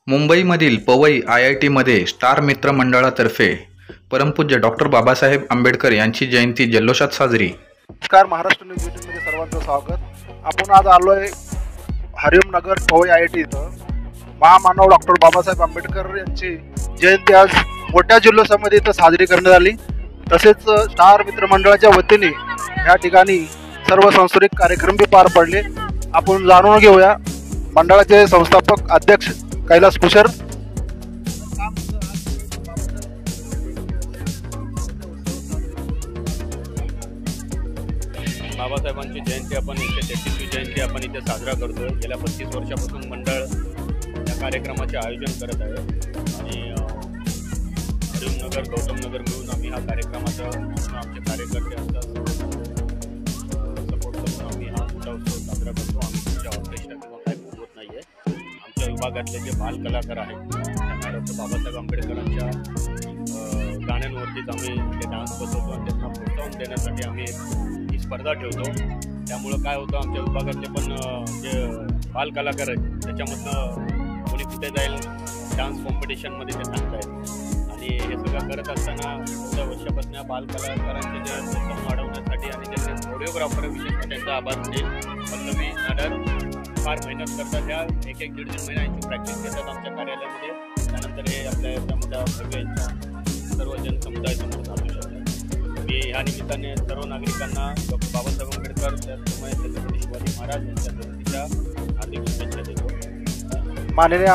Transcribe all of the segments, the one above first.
मुंबईमधील पवई IITमध्ये स्टार मित्र मंडळातर्फे परमपूज्य डॉक्टर बाबासाहेब आंबेडकर यांची जयंती जल्लोषात साजरी। नमस्कार, महाराष्ट्र न्यूज 18 मध्ये सर्वांचं स्वागत। आपण आज आलोय हरिओम नगर पवई IIT इथं। महामानव डॉक्टर बाबासाहेब आंबेडकर यांची जयंती आज मोठ्या जल्लोषामध्ये इथं साजरी करण्यात आली। तसेच स्टार मित्र मंडळाच्या वतीने या ठिकाणी सर्व सांस्कृतिक कार्यक्रम भी पार पडले। आपण जाणून घेऊया मंडळाचे संस्थापक अध्यक्ष कैलास कुशर। बाबासाहेबांची जयंती आपण 133वी जयंती आपण इथे साजरा करतोय। गेल्या 35 वर्षापासून मंडळ या कार्यक्रमाचे आयोजन करत आहे आणि हरिओम नगर गौतम नगर मिळून आम्ही हा कार्यक्रमाचा आमचे कार्यकर्ते असतात सपोर्ट करून आम्ही हा मोठा उत्सव साजरा करतो। आम्ही तुमच्या ऑर्केस्ट्रा किंवा काही बोलत नाही आहे। आमच्या विभागातले जे बाल कलाकार आहेत त्यांना डॉक्टर बाबासाहेब आंबेडकरांच्या गाण्यांवरतीच आम्ही ते डान्स बसवतो आणि त्यांना प्रोत्साहन देण्यासाठी आम्ही स्पर्धा ठेवतो। त्यामुळं काय होतं, आमच्या विभागातले पण जे बाल कलाकार आहेत त्याच्यामधनं कोणी कुठे जाईल डान्स कॉम्पिटिशनमध्ये ते सांगत आहेत आणि हे सगळं करत असताना पुढच्या वर्षापासून या बाल कलाकारांचे जे प्रोत्साहन वाढवण्यासाठी आणि त्यांचे कोरिओग्राफर विशेषतः त्यांचा आभार मानेल। पल्लवी नाडर फार मेहनत करतात, ह्या एक दीड महिन्यांची प्रॅक्टिस घेतात आमच्या कार्यालयामध्ये। त्यानंतर हे आपल्या याच्यामध्ये सगळ्यांच्या सर्व जनसमुदायासमोर सांगू शकतात। मी ह्या निमित्ताने सर्व नागरिकांना डॉक्टर बाबासाहेब आंबेडकर त्याचप्रमाणे छत्रपती शिवाजी महाराज यांच्या जयंतीच्या हार्दिक शुभेच्छा देतो। माननीय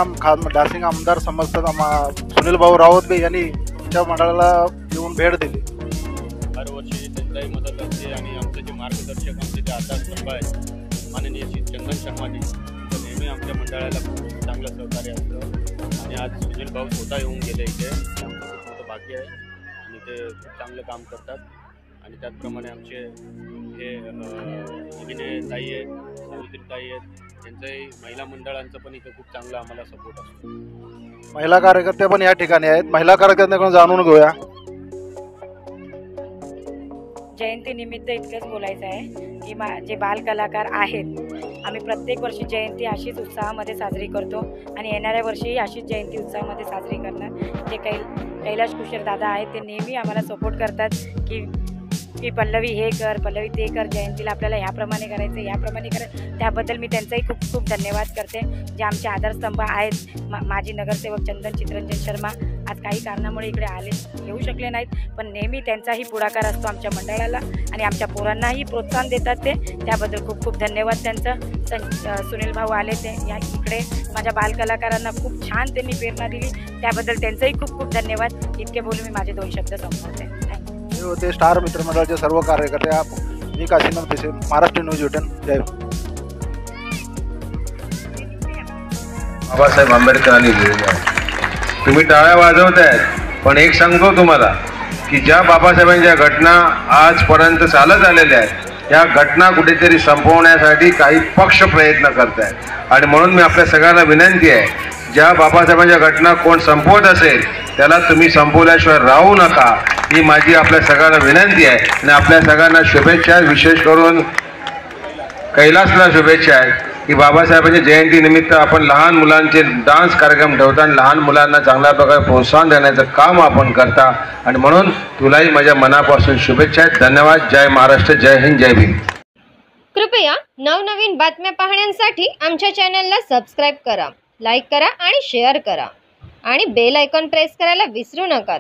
डासिंग आमदार समजतात सुनील भाऊ राऊत यांनी आमच्या मंडळाला येऊन भेट दिली। हर वर्षी त्यांचाही मदत असते आणि आमचे जे मार्गदर्शक आमचे जे आधारस्तंभ आहेत माननीय श्री चंदन शर्माजी तर नेहमी आमच्या मंडळाला खूप चांगलं सहकार्य असतं आणि आज सुनील भाऊ स्वतः येऊन गेले इथे, आमचं खूप मोठं भाग्य आहे आणि ते खूप चांगलं काम करतात। आणि त्याचप्रमाणे आमचे हे अभिनय ताई आहेत, सावित्री ताई आहेत, त्यांचंही महिला मंडळांचं पण इथं खूप चांगला आम्हाला सपोर्ट असतो। महिला कार्यकर्ते पण या ठिकाणी आहेत, महिला कार्यकर्त्यांकडून जाणून घेऊया। जयंती निमित्त इतकंच बोलायचं आहे की जे बाल कलाकार आहेत आम्ही प्रत्येक वर्षी जयंती अशीच उत्साहामध्ये साजरी करतो आणि येणाऱ्या वर्षीही अशीच जयंती उत्साहामध्ये साजरी करणार। जे कैलास कुशर दादा आहेत ते नेहमी आम्हाला सपोर्ट करतात की पल्लवी हे कर, पल्लवी ते कर, जयंतीला आपल्याला ह्याप्रमाणे करायचं ह्याप्रमाणे करायचं। त्याबद्दल मी त्यांचाही खूप खूप धन्यवाद करते। जे आमचे आधारस्तंभ आहेत माजी नगरसेवक चंदन चित्रंजन शर्मा आज काही कारणामुळे इकडे येऊ शकले नाहीत, पण नेहमी त्यांचाही पुढाकार असतो आमच्या मंडळाला आणि आमच्या पोरांनाही प्रोत्साहन देतात ते, त्याबद्दल खूप खूप धन्यवाद त्यांचं। सुनील भाऊ आले ते या इकडे माझ्या बालकलाकारांना खूप छान त्यांनी प्रेरणा दिली, त्याबद्दल त्यांचंही खूप खूप धन्यवाद। इतके बोलून मी माझे 2 शब्द संपवते। होते स्टार मित्र मंडळाचे सर्व कार्यकर्ते। मी काशीनाथ देशे, महाराष्ट्र न्यूज 18। जय बाबासाहेब आंबेडकरांनी लिहिलेलं आहे। तुम्ही टाळ्या वाजवताय, पण एक सांगतो तुम्हाला की ज्या बाबासाहेबांच्या घटना आजपर्यंत चालत आलेल्या आहेत या घटना कुठेतरी संपवण्यासाठी काही पक्ष प्रयत्न करतायत आणि म्हणून मी आपल्या सगळ्यांना विनंती आहे, ज्या बाबासाहेबांच्या घटना कोण संपवत असेल त्याला तुम्ही संपवल्याशिवाय राहू नका, ही माझी आपल्या सगळ्यांना विनंती आहे। आणि आपल्या सगळ्यांना शुभेच्छा, विशेष करून कैलासला शुभेच्छा आहेत की बाबासाहेबांच्या जयंतीनिमित्त आपण लहान मुलांचे डान्स कार्यक्रम ठेवताना लहान मुलांना चांगल्या प्रकारे प्रोत्साहन देण्याचं काम आपण करता आणि म्हणून तुलाही माझ्या मनापासून शुभेच्छा आहेत। धन्यवाद। जय महाराष्ट्र, जय हिंद, जय भीम। कृपया नवनवीन बातम्या पाहण्यासाठी आमच्या चॅनलला सबस्क्राईब करा, लाईक करा आणि शेअर करा आणि बेल आयकॉन प्रेस करायला विसरू नका।